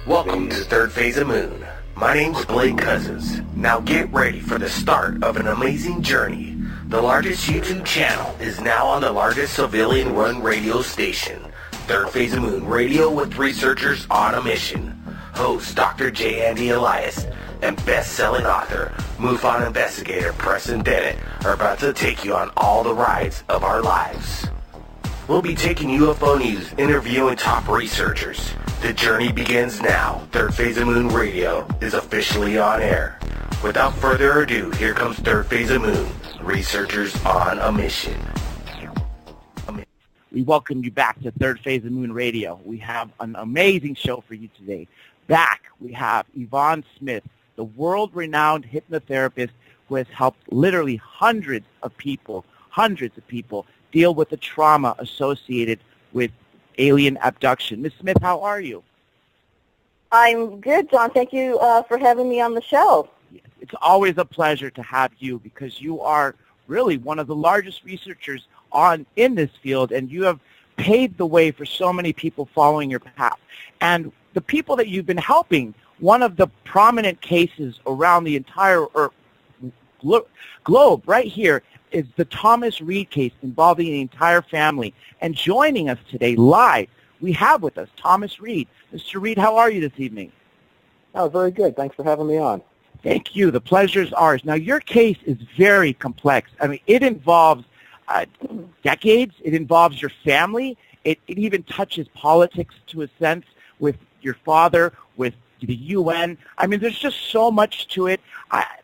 Welcome to Third Phase of Moon. My name's Blake Cousins. Now get ready for the start of an amazing journey. The largest YouTube channel is now on the largest civilian-run radio station, Third Phase of Moon Radio with researchers on a mission. Host Dr. J. Andy Elias and best-selling author, MUFON investigator Preston Dennett are about to take you on all the rides of our lives. We'll be taking UFO news, interviewing top researchers. The journey begins now. Third Phase of Moon Radio is officially on air. Without further ado, here comes Third Phase of Moon, researchers on a mission. We welcome you back to Third Phase of Moon Radio. We have an amazing show for you today. Back, we have Yvonne Smith, the world-renowned hypnotherapist who has helped literally hundreds of people deal with the trauma associated with alien abduction. Ms. Smith, how are you? I'm good, John. Thank you for having me on the show. It's always a pleasure to have you because you are really one of the largest researchers in this field, and you have paved the way for so many people following your path. And the people that you've been helping, one of the prominent cases around the entire globe right here is the Thomas Reed case involving the entire family. And joining us today live, we have with us Thomas Reed. Mr. Reed, how are you this evening? Oh, very good. Thanks for having me on. Thank you. The pleasure is ours. Now, your case is very complex. I mean, it involves decades. It involves your family. It even touches politics to a sense with your father, with the UN. I mean, there's just so much to it.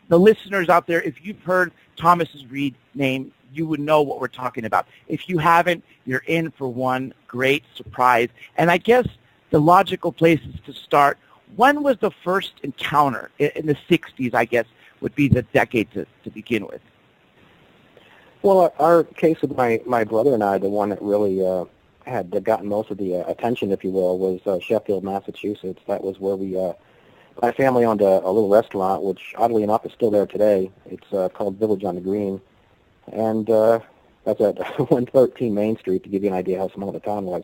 The listeners out there, if you've heard Thomas Reed's name, you would know what we're talking about. If you haven't, you're in for one great surprise. And I guess the logical place is to start. When was the first encounter? In the 60s, I guess, would be the decade to begin with. Well, our case with my brother and I, the one that really had gotten most of the attention, if you will, was Sheffield, Massachusetts. That was where my family owned a little restaurant, which oddly enough is still there today. It's called Village on the Green. And that's at 113 Main Street, to give you an idea how small the town was.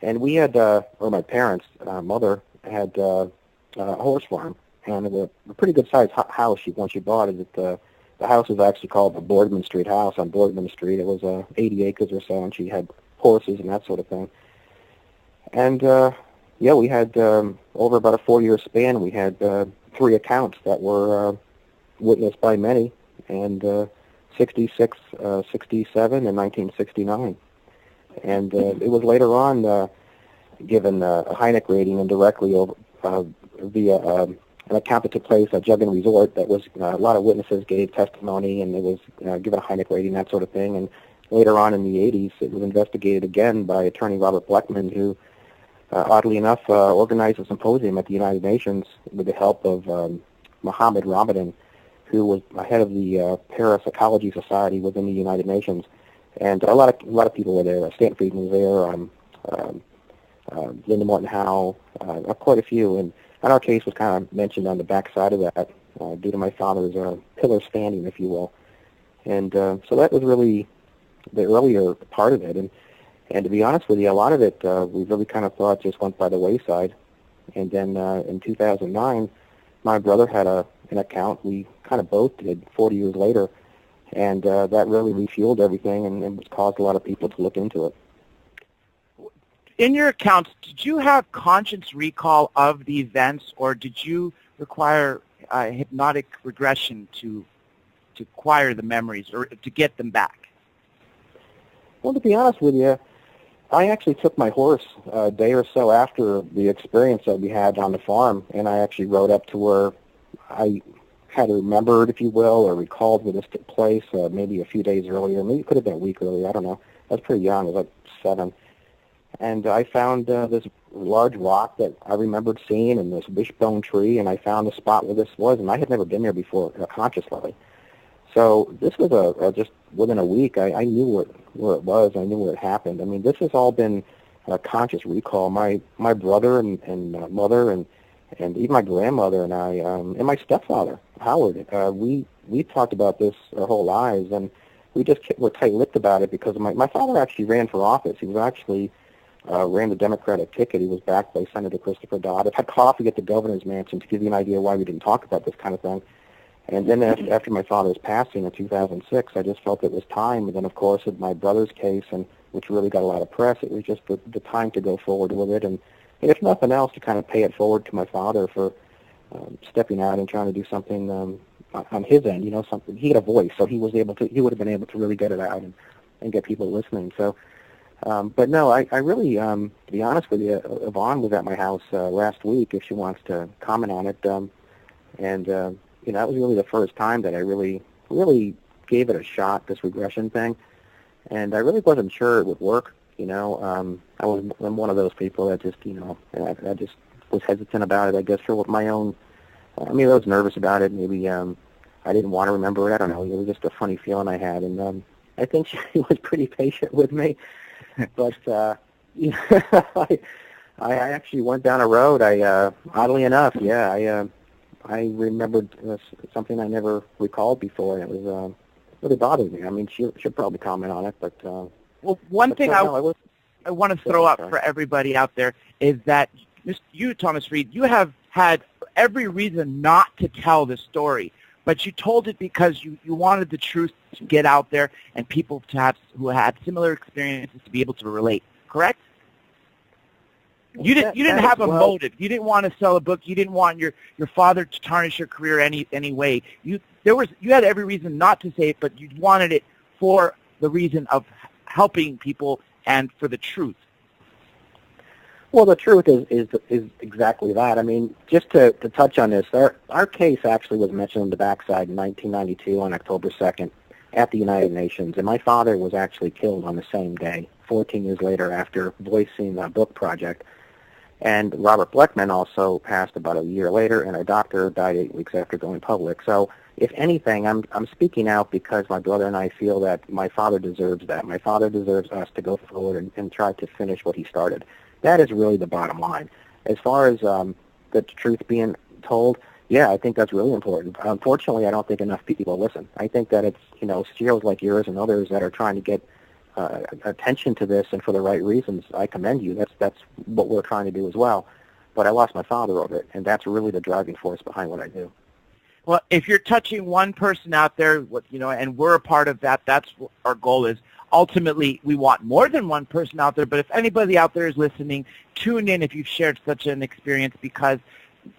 And we had, or my parents, mother, had a horse farm. And it was a pretty good-sized house once you bought it. The house was actually called the Boardman Street House on Boardman Street. It was 80 acres or so, and she had horses and that sort of thing. And, we had, over about a 4-year span, we had 3 accounts that were witnessed by many, and 66, 67, and 1969. And it was later on given a Hynek rating indirectly over via an account that took place at Juggin Resort that was a lot of witnesses gave testimony, and it was given a Hynek rating, that sort of thing. And later on in the 80s, it was investigated again by attorney Robert Bleckman, who, oddly enough, organized a symposium at the United Nations with the help of Mohammed Ramadan, who was head of the Parapsychology Society within the United Nations. And a lot of people were there. Stanton Friedman was there, Linda Morton Howe, quite a few. And our case was kind of mentioned on the back side of that due to my father's pillar standing, if you will. And so that was really the earlier part of it. And to be honest with you, a lot of it we really kind of thought just went by the wayside. And then in 2009, my brother had an account. We kind of both did 40 years later. And that really refueled everything and caused a lot of people to look into it. In your accounts, did you have conscious recall of the events, or did you require hypnotic regression to acquire the memories or to get them back? Well, to be honest with you, I actually took my horse a day or so after the experience that we had on the farm, and I actually rode up to where I had remembered, if you will, or recalled where this took place maybe a few days earlier. Maybe it could have been a week earlier. I don't know. I was pretty young. I was like 7. And I found this large rock that I remembered seeing in this wishbone tree, and I found the spot where this was, and I had never been there before consciously. So this was just within a week, I knew where it was. I knew where it happened. I mean, this has all been a conscious recall. My brother and mother and even my grandmother and I and my stepfather, Howard, we talked about this our whole lives, and we just were tight-lipped about it because my father actually ran for office. He was actually ran the Democratic ticket. He was backed by Senator Christopher Dodd. I've had coffee at the governor's mansion to give you an idea why we didn't talk about this kind of thing. And then after my father's passing in 2006, I just felt it was time. And then, of course, with my brother's case, and which really got a lot of press, it was just the time to go forward with it. And if nothing else, to kind of pay it forward to my father for stepping out and trying to do something on his end, you know, something. He had a voice, so he would have been able to really get it out and get people listening. So, but no, I really, to be honest with you, Yvonne was at my house last week, if she wants to comment on it, and you know, that was really the first time that I really gave it a shot, this regression thing, and I really wasn't sure it would work. You know, I'm one of those people that just, you know, I just was hesitant about it, I guess, for my own. I mean, I was nervous about it. Maybe I didn't want to remember it. I don't know. It was just a funny feeling I had, and I think she was pretty patient with me. But you know, I actually went down a road. Oddly enough, yeah, I remembered something I never recalled before, and it was really bothered me. I mean, she'll probably comment on it, but well, one thing I want to throw up for everybody out there is that you, Thomas Reed, you have had every reason not to tell this story, but you told it because you wanted the truth to get out there and people who had similar experiences to be able to relate. Correct? You didn't have a motive. You didn't want to sell a book. You didn't want your father to tarnish your career any way. You had every reason not to say it, but you wanted it for the reason of helping people and for the truth. Well, the truth is exactly that. I mean, just to touch on this, our case actually was mentioned on the backside in 1992 on October 2nd at the United Nations, and my father was actually killed on the same day, 14 years later, after voicing the book project. And Robert Bleckman also passed about a year later, and our doctor died 8 weeks after going public. So, if anything, I'm speaking out because my brother and I feel that my father deserves that. My father deserves us to go forward and try to finish what he started. That is really the bottom line. As far as the truth being told, yeah, I think that's really important. Unfortunately, I don't think enough people listen. I think that it's, you know, shows like yours and others that are trying to get attention to this, and for the right reasons. I commend you. That's what we're trying to do as well. But I lost my father over it, and that's really the driving force behind what I do. Well, if you're touching one person out there, you know, and we're a part of that, that's what our goal is. Ultimately, we want more than one person out there, but if anybody out there is listening, tune in if you've shared such an experience, because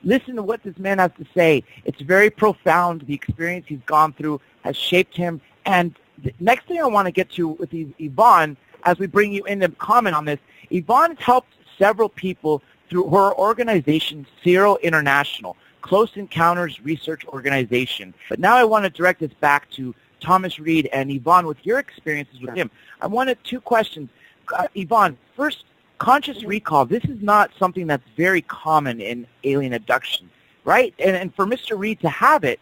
listen to what this man has to say. It's very profound. The experience he's gone through has shaped him. And the next thing I want to get to with Yvonne, as we bring you in to comment on this, Yvonne has helped several people through her organization, Zero International, Close Encounters Research Organization. But now I want to direct this back to Thomas Reed and Yvonne with your experiences with him. I wanted two questions. Yvonne, first, conscious recall. This is not something that's very common in alien abduction, right? And for Mr. Reed to have it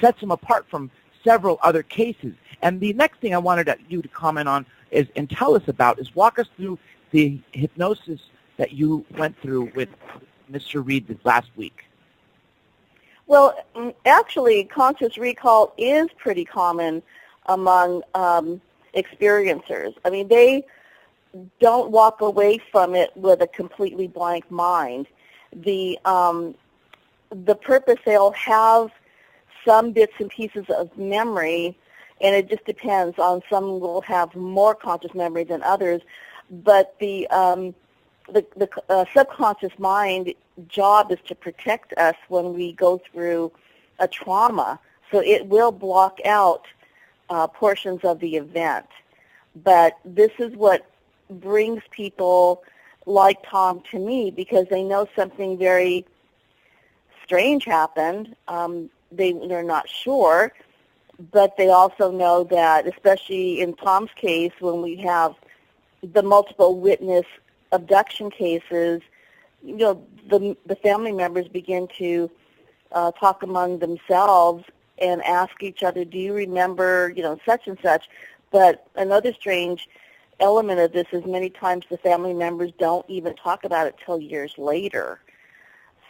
sets him apart from several other cases. And the next thing I wanted you to comment on and tell us about is walk us through the hypnosis that you went through with Mr. Reed this last week. Well, actually, conscious recall is pretty common among experiencers. I mean, they don't walk away from it with a completely blank mind. The purpose, they'll have some bits and pieces of memory, and it just depends on some will have more conscious memory than others, but the subconscious mind job is to protect us when we go through a trauma, so it will block out portions of the event. But this is what brings people like Tom to me, because they know something very strange happened. They're not sure, but they also know that, especially in Tom's case, when we have the multiple witness abduction cases, you know, the family members begin to talk among themselves and ask each other, do you remember, you know, such and such? But another strange element of this is many times the family members don't even talk about it till years later.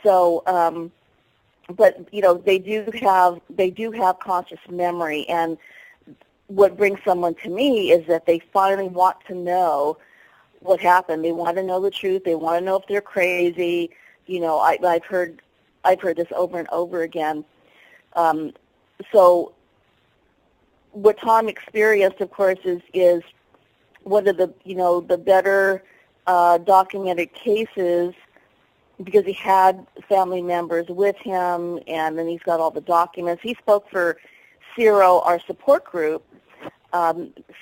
So, but you know, they do have conscious memory, and what brings someone to me is that they finally want to know what happened. They want to know the truth. They want to know if they're crazy. I've heard this over and over again. So what Tom experienced, of course, is one of the better documented cases, because he had family members with him, and then he's got all the documents. He spoke for CERO, our support group,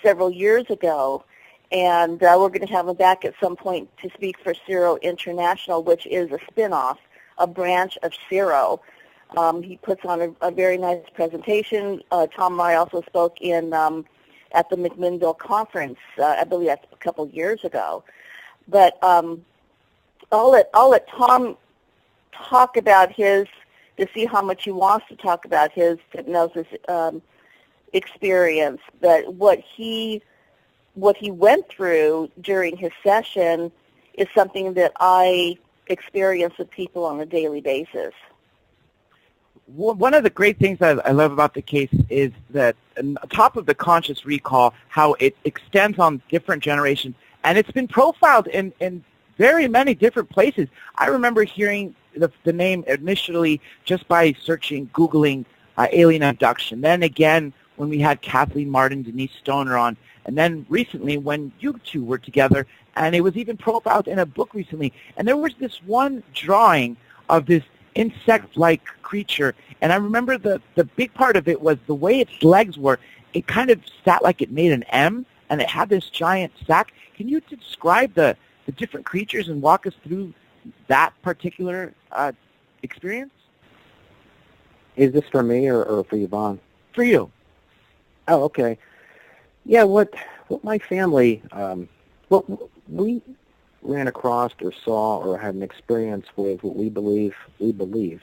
several years ago, and we're going to have him back at some point to speak for CERO International, which is a spin-off, a branch of CERO. He puts on a very nice presentation. Tom and I also spoke at the McMinnville conference, I believe that's a couple years ago. But I'll let Tom talk about his, to see how much he wants to talk about his hypnosis experience. But what he went through during his session is something that I experience with people on a daily basis. One of the great things I love about the case is that on top of the conscious recall, how it extends on different generations, and it's been profiled in very many different places. I remember hearing the name initially just by searching, Googling alien abduction. Then again, when we had Kathleen Martin, Denise Stoner on, and then recently when you two were together, and it was even profiled in a book recently. And there was this one drawing of this insect-like creature, and I remember the big part of it was the way its legs were. It kind of sat like it made an M, and it had this giant sack. Can you describe the different creatures and walk us through that particular experience? Is this for me or for Yvonne? For you. Oh, okay. Yeah, what my family, what we ran across or saw or had an experience with what we believe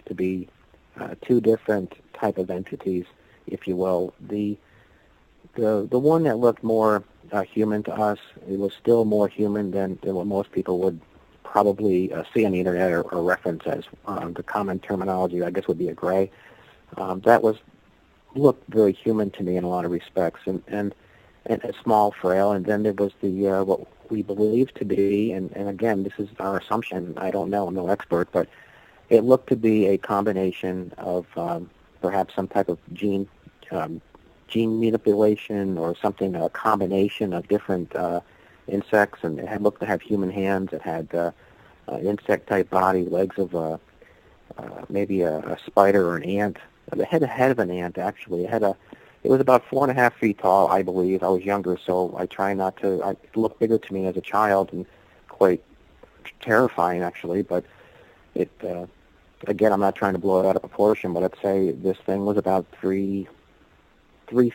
to be two different type of entities, if you will. The one that looked more human to us, it was still more human than what most people would probably see on the internet or reference as the common terminology, I guess, would be a gray. That looked very human to me in a lot of respects, and small, frail. And then there was the what we believe to be, and again, this is our assumption. I don't know. I'm no expert, but it looked to be a combination of perhaps some type of gene manipulation or something, a combination of different insects, and it had looked to have human hands. It had insect-type body, legs of maybe a spider or an ant. The head of an ant, actually. It was about 4.5 feet tall, I believe. I was younger, so I try not to. It looked bigger to me as a child and quite terrifying, actually. But it, again, I'm not trying to blow it out of proportion, but I'd say this thing was about 3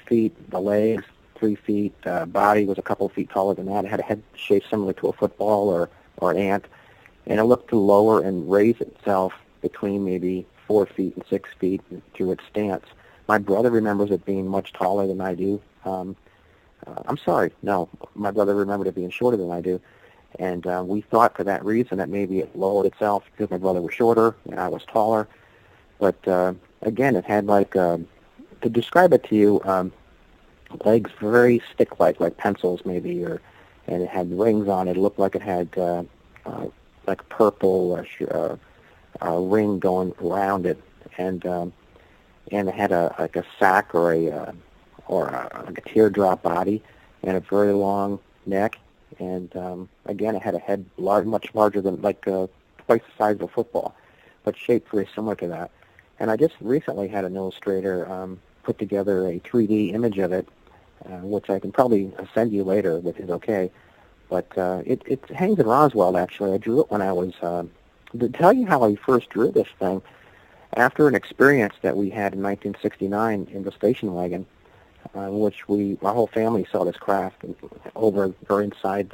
feet. The legs, 3 feet. Body was a couple feet taller than that. It had a head shape similar to a football or an ant, and it looked to lower and raise itself between maybe 4 feet and 6 feet through its stance. My brother remembers it being much taller than I do. I'm sorry, no, my brother remembered it being shorter than I do. And we thought for that reason that maybe it lowered itself because my brother was shorter and I was taller. But again, it had like, to describe it to you, legs very stick-like, like pencils maybe, and it had rings on it. It looked like it had like purple ring going around it. And it had like a sack or like a teardrop body and a very long neck. And again, it had a head much larger than twice the size of a football, but shaped very similar to that. And I just recently had an illustrator put together a 3D image of it, which I can probably send you later, which is okay. But it hangs in Roswell, actually. I drew it when I was, to tell you how I first drew this thing, after an experience that we had in 1969 in the station wagon, which our whole family saw this craft over or inside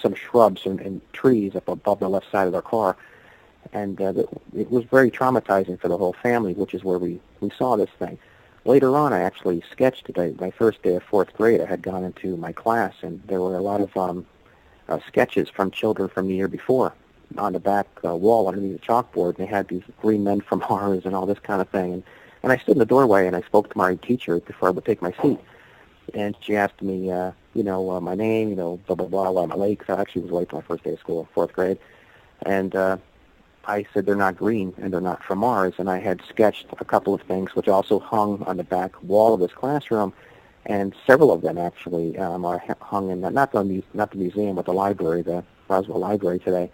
some shrubs and trees up above the left side of their car. And it was very traumatizing for the whole family, which is where we saw this thing. Later on, I actually sketched it. My first day of 4th grade, I had gone into my class, and there were a lot of sketches from children from the year before on the back wall underneath the chalkboard, and they had these green men from Mars and all this kind of thing. And I stood in the doorway, and I spoke to my teacher before I would take my seat. and she asked me, my name, blah, blah, blah, why am I late? 'Cause I actually was late for my first day of school, 4th grade. And I said they're not green and they're not from Mars, and I had sketched a couple of things which also hung on the back wall of this classroom, and several of them actually are hung in not the museum, but the library, the Roswell Library today.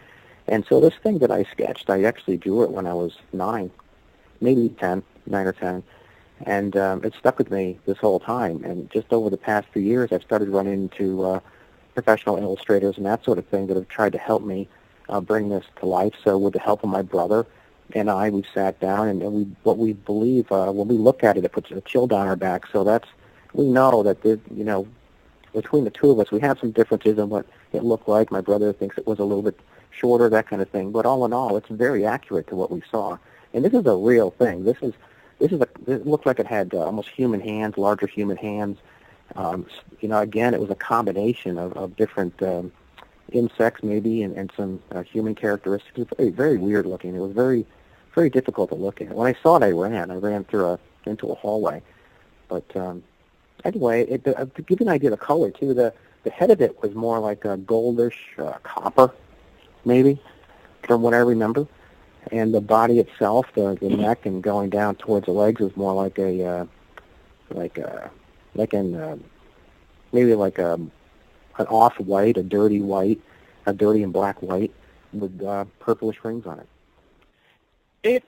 And so this thing that I sketched, I actually drew it when I was 9 or 10, and it stuck with me this whole time. And just over the past few years, I've started running into professional illustrators and that sort of thing that have tried to help me bring this to life. So with the help of my brother and I, we sat down, and what we believe, when we look at it, it puts a chill down our back. So we know that, between the two of us, we have some differences in what it looked like. My brother thinks it was a little bit shorter, that kind of thing. But all in all, it's very accurate to what we saw. And this is a real thing. It looked like it had almost human hands, larger human hands. Again, it was a combination of different insects maybe and some human characteristics. It was very, very weird looking. It was very, very difficult to look at. When I saw it, I ran into a hallway. But anyway, to give you an idea of the color too, the head of it was more like a goldish copper, maybe, from what I remember. And the body itself, the neck and going down towards the legs, was more like an off-white, a dirty and black white with purplish rings on it.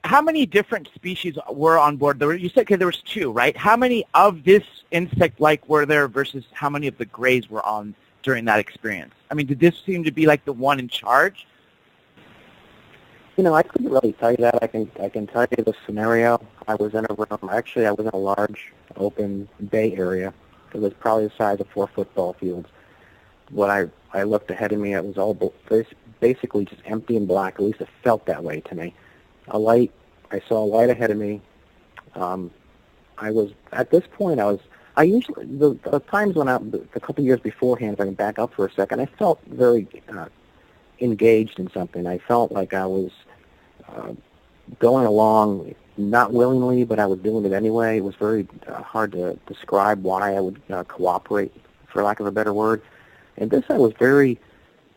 How many different species were on board? You said there was 2, right? How many of this insect-like were there versus how many of the grays were on during that experience? I mean, did this seem to be like the one in charge? I couldn't really tell you that. I can tell you the scenario. I was in a room. Actually, I was in a large open bay area. It was probably the size of 4 football fields. When I looked ahead of me, it was all basically just empty and black. At least it felt that way to me. I saw a light ahead of me. At this point, I usually, the times when a couple of years beforehand, if I can back up for a second, I felt very engaged in something. I felt like I was going along, not willingly, but I was doing it anyway. It was very hard to describe why I would cooperate, for lack of a better word. And this, I was very,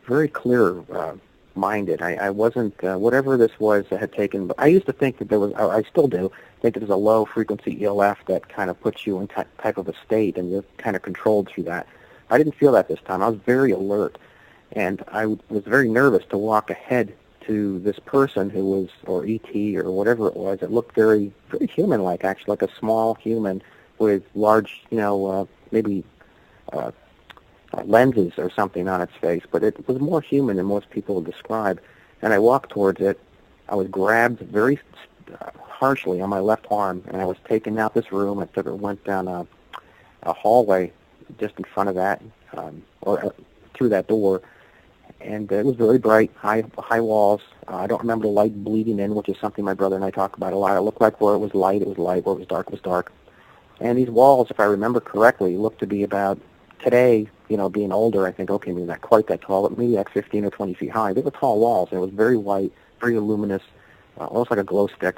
very clear-minded. I wasn't, whatever this was that had taken, but I used to think that there was, I still do, think that there's a low-frequency ELF that kind of puts you in type of a state, and you're kind of controlled through that. I didn't feel that this time. I was very alert, and I was very nervous to walk ahead to this person who was, or ET or whatever it was. It looked very, very human-like, actually, like a small human with large, maybe lenses or something on its face. But it was more human than most people would describe. And I walked towards it. I was grabbed very harshly on my left arm, and I was taken out this room. I sort of went down a hallway just in front of that, or through that door. And it was very bright, high walls. I don't remember the light bleeding in, which is something my brother and I talk about a lot. It looked like where it was light, it was light. Where it was dark, it was dark. And these walls, if I remember correctly, looked to be about, today, being older, I think, okay, maybe not quite that tall, but maybe like 15 or 20 feet high. They were tall walls, and it was very white, very luminous, almost like a glow stick.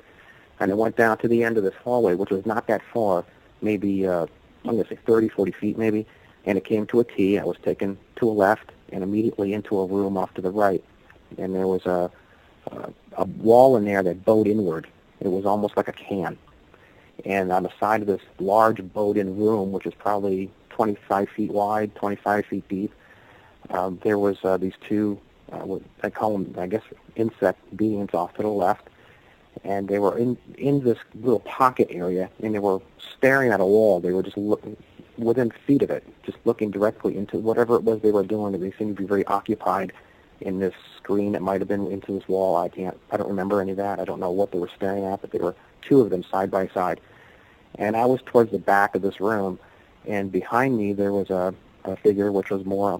And it went down to the end of this hallway, which was not that far, maybe, I'm going to say 30, 40 feet maybe. And it came to a T. I was taken to a left and immediately into a room off to the right. And there was a wall in there that bowed inward. It was almost like a can. And on the side of this large bowed-in room, which is probably 25 feet wide, 25 feet deep, there was these 2, I call them, I guess, insect beings off to the left. And they were in this little pocket area, and they were staring at a wall. They were just looking within feet of it, just looking directly into whatever it was they were doing. They seemed to be very occupied in this screen that might have been into this wall. I don't remember any of that. I don't know what they were staring at, but there were 2 of them side by side. And I was towards the back of this room, and behind me there was a figure which was more,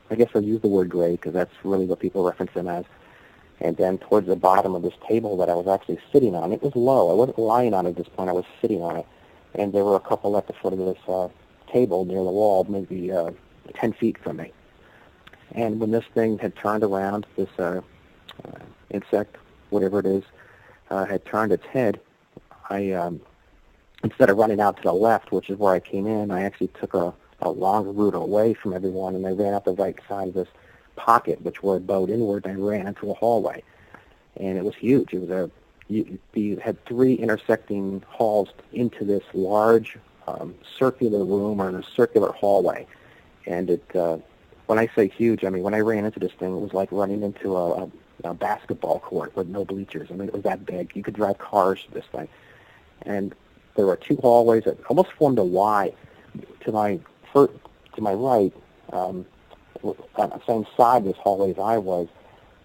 I guess I'll use the word gray because that's really what people reference him as. And then towards the bottom of this table that I was actually sitting on, it was low. I wasn't lying on it at this point. I was sitting on it. And there were a couple at the foot of this table near the wall, maybe 10 feet from me. And when this thing had turned around, this insect, whatever it is, had turned its head, I instead of running out to the left, which is where I came in, I actually took a longer route away from everyone, and I ran up the right side of this pocket, which were bowed inward, and I ran into a hallway. And it was huge. It was you had 3 intersecting halls into this large circular room or a circular hallway. And it, when I say huge, I mean, when I ran into this thing, it was like running into a basketball court with no bleachers. I mean, it was that big. You could drive cars to this thing. And there were 2 hallways that almost formed a Y. To my right, on the same side of this hallway as I was,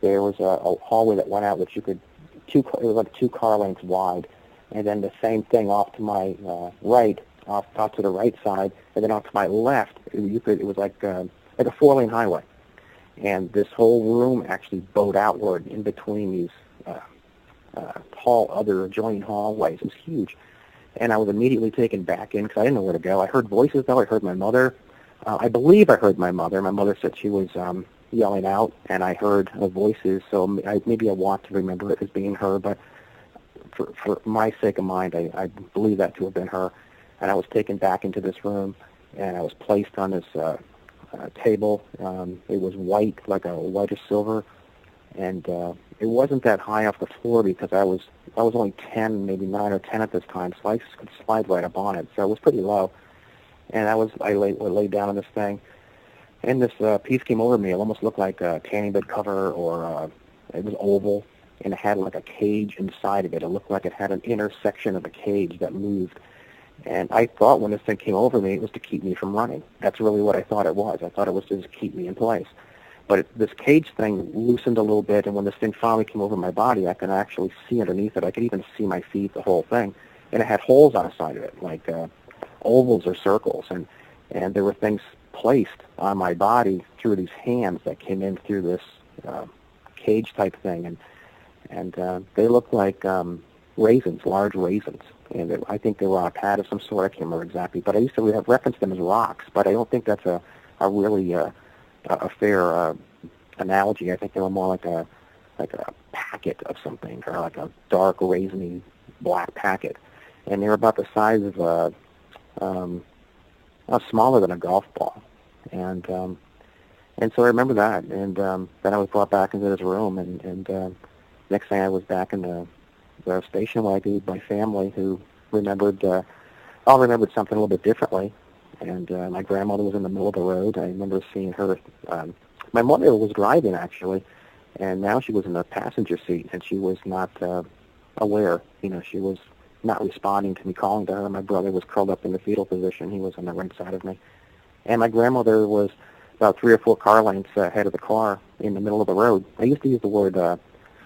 there was a hallway that went out which you could, it was like 2 car lengths wide, and then the same thing off to my right, off to the right side, and then off to my left, it was like a 4-lane highway. And this whole room actually bowed outward in between these other adjoining hallways. It was huge. And I was immediately taken back in because I didn't know where to go. I heard voices, though. I heard my mother. I believe I heard my mother. My mother said she was yelling out, and I heard voices, so maybe I want to remember it as being her, but for my sake of mind, I believe that to have been her. And I was taken back into this room, and I was placed on this table. It was white, like a whitish silver, and it wasn't that high off the floor because I was only 10, maybe 9 or 10 at this time, so I could slide right up on it. So it was pretty low, and I laid down on this thing, and this piece came over me. It almost looked like a tanning bed cover, or it was oval, and it had like a cage inside of it. It looked like it had an inner section of a cage that moved. And I thought when this thing came over me, it was to keep me from running. That's really what I thought it was. I thought it was to just keep me in place. But this cage thing loosened a little bit, and when this thing finally came over my body, I could actually see underneath it. I could even see my feet, the whole thing. And it had holes on the side of it, like ovals or circles. And there were things placed on my body through these hands that came in through this cage-type thing. And they looked like raisins, large raisins. And I think they were on a pad of some sort. I can't remember exactly. But I used to have referenced them as rocks. But I don't think that's a really a fair analogy. I think they were more like a packet of something, or like a dark, raisiny, black packet. And they were about the size of smaller than a golf ball. And so I remember that. And then I was brought back into this room. And next thing I was back in the station wagon with my family, who all remembered something a little bit differently. And my grandmother was in the middle of the road. I remember seeing her. My mother was driving, actually, and now she was in the passenger seat, and she was not aware. She was not responding to me calling to her. My brother was curled up in the fetal position. He was on the right side of me. And my grandmother was about 3 or 4 car lengths ahead of the car in the middle of the road. I used to use the word,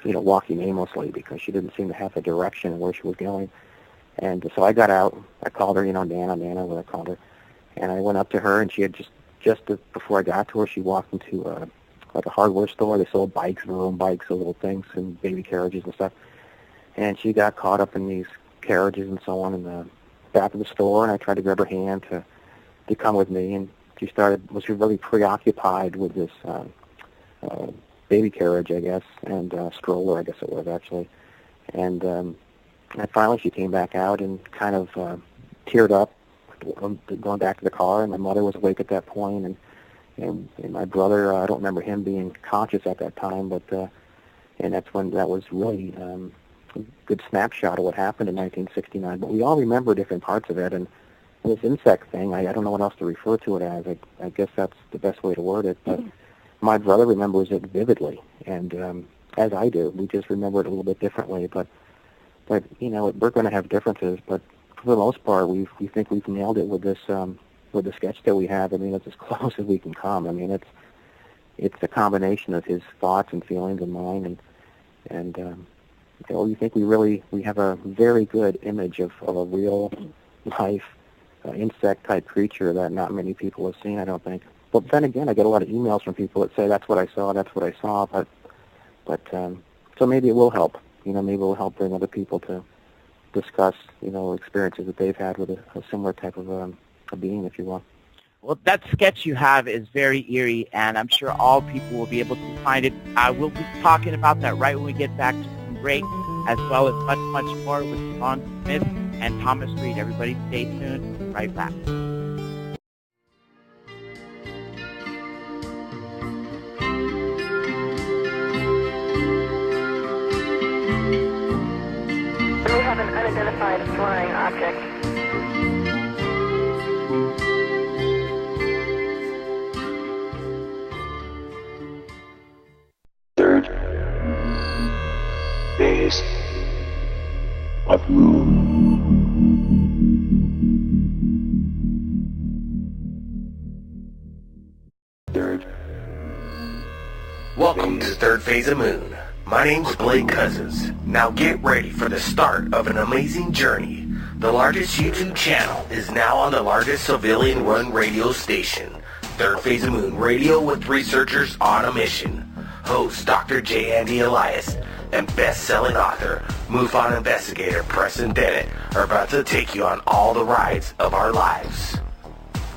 walking aimlessly, because she didn't seem to have a direction of where she was going. And so I got out. I called her, Nana, what I called her. And I went up to her, and she had just before I got to her, she walked into like a hardware store. They sold bikes, room bikes, those little things, and baby carriages and stuff. And she got caught up in these carriages and so on in the back of the store, and I tried to grab her hand to come with me, and she was really preoccupied with this baby carriage, I guess, and stroller, I guess it was actually. And finally she came back out and kind of teared up, going back to the car, and my mother was awake at that point, and my brother, I don't remember him being conscious at that time, but and that was really a good snapshot of what happened in 1969. But we all remember different parts of it, and this insect thing, I don't know what else to refer to it as. I guess that's the best way to word it, but my brother remembers it vividly, and as I do. We just remember it a little bit differently, but we're going to have differences, but for the most part, we think we've nailed it with the sketch that we have. I mean, it's as close as we can come. I mean, it's a combination of his thoughts and feelings and mine, and we think we have a very good image of a real life insect type creature that not many people have seen, I don't think. But then again, I get a lot of emails from people that say that's what I saw, but so maybe it will help. Maybe it will help bring other people to discuss, experiences that they've had with a similar type of a being, if you will. Well, that sketch you have is very eerie, and I'm sure all people will be able to find it. We'll be talking about that right when we get back to the break, as well as much, much more with Yvonne Smith. and Thomas Reed. Everybody stay tuned. Right back. We have an unidentified flying object. Third phase of moon. Third. Welcome to Third Phase of Moon. My name's Blake Cousins. Now get ready for the start of an amazing journey. The largest YouTube channel is now on the largest civilian-run radio station, Third Phase of Moon Radio, with researchers on a mission. Host Dr. J. Andy Elias and best-selling author, MUFON investigator Preston Dennett are about to take you on all the rides of our lives.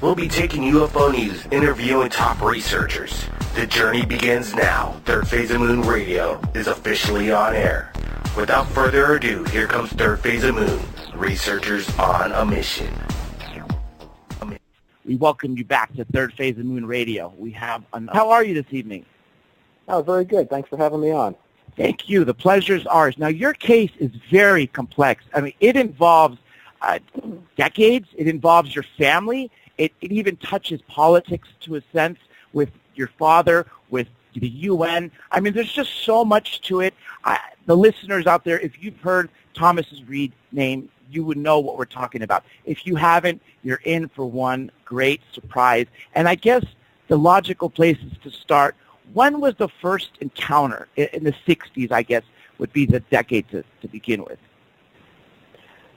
We'll be taking UFO news, interviewing top researchers. The journey begins now. Third Phase of Moon Radio is officially on air. Without further ado, here comes Third Phase of Moon, researchers on a mission. We welcome you back to Third Phase of Moon Radio. How are you this evening? Oh, very good. Thanks for having me on. Thank you. The pleasure is ours. Now, your case is very complex. I mean, it involves decades. It involves your family. It even touches politics to a sense with your father, with the UN. I mean, there's just so much to it. The listeners out there, if you've heard Thomas Reed's name, you would know what we're talking about. If you haven't, you're in for one great surprise. And I guess the logical place is to start. When was the first encounter? In the 60s, I guess, would be the decade to begin with.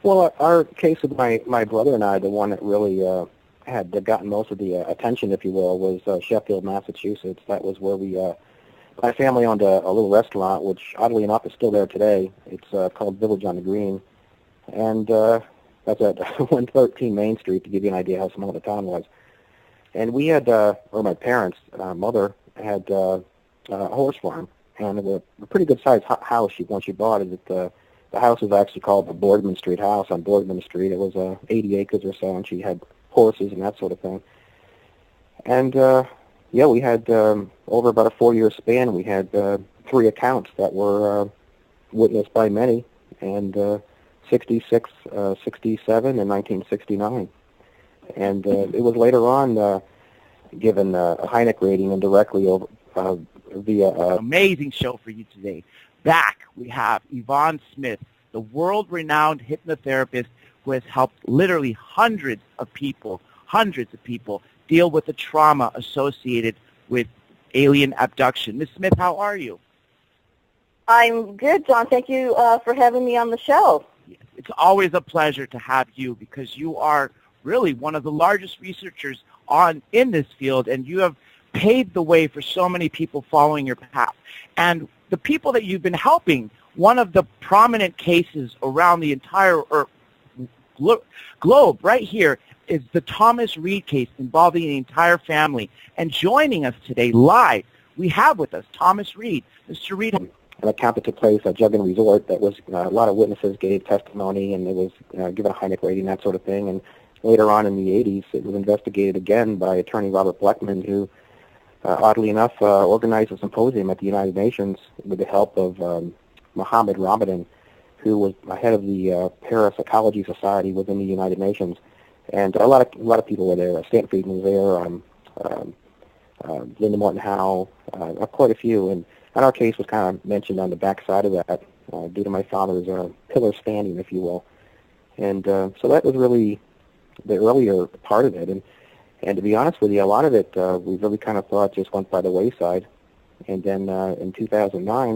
Well, our case with my brother and I, the one that really had gotten most of the attention, if you will, was Sheffield, Massachusetts. That was where my family owned a little restaurant, which oddly enough is still there today. It's called Village on the Green. And that's at 113 Main Street, to give you an idea how small the town was. And we had, or my parents, mother, had a horse farm. And it was a pretty good-sized house once she bought it. The house was actually called the Boardman Street house on Boardman Street. It was 80 acres or so, and she had horses and that sort of thing. And, we had, over about a 4-year span, we had 3 accounts that were witnessed by many, and 66, 67, and 1969. And it was later on given a Hynek rating indirectly over via... Amazing show for you today. Back, we have Yvonne Smith, the world-renowned hypnotherapist who has helped literally hundreds of people deal with the trauma associated with alien abduction. Ms. Smith, how are you? I'm good, John. Thank you for having me on the show. It's always a pleasure to have you because you are really one of the largest researchers in this field, and you have paved the way for so many people following your path. And the people that you've been helping, one of the prominent cases around the entire globe right here is the Thomas Reed case involving the entire family. And joining us today live, we have with us Thomas Reed. Mr. Reed. An account that took place at Juggin Resort that was a lot of witnesses gave testimony, and it was given a Hynek rating, that sort of thing. And later on in the 80s, it was investigated again by attorney Robert Bleckman, who, oddly enough, organized a symposium at the United Nations with the help of Mohammed Ramadan, who was head of the Parapsychology Society within the United Nations. And a lot of people were there. Stanton Friedman was there, Linda Morton Howe, quite a few. And our case was kind of mentioned on the backside of that due to my father's pillar standing, if you will. And so that was really the earlier part of it. And to be honest with you, a lot of it we really kind of thought just went by the wayside. And then in 2009,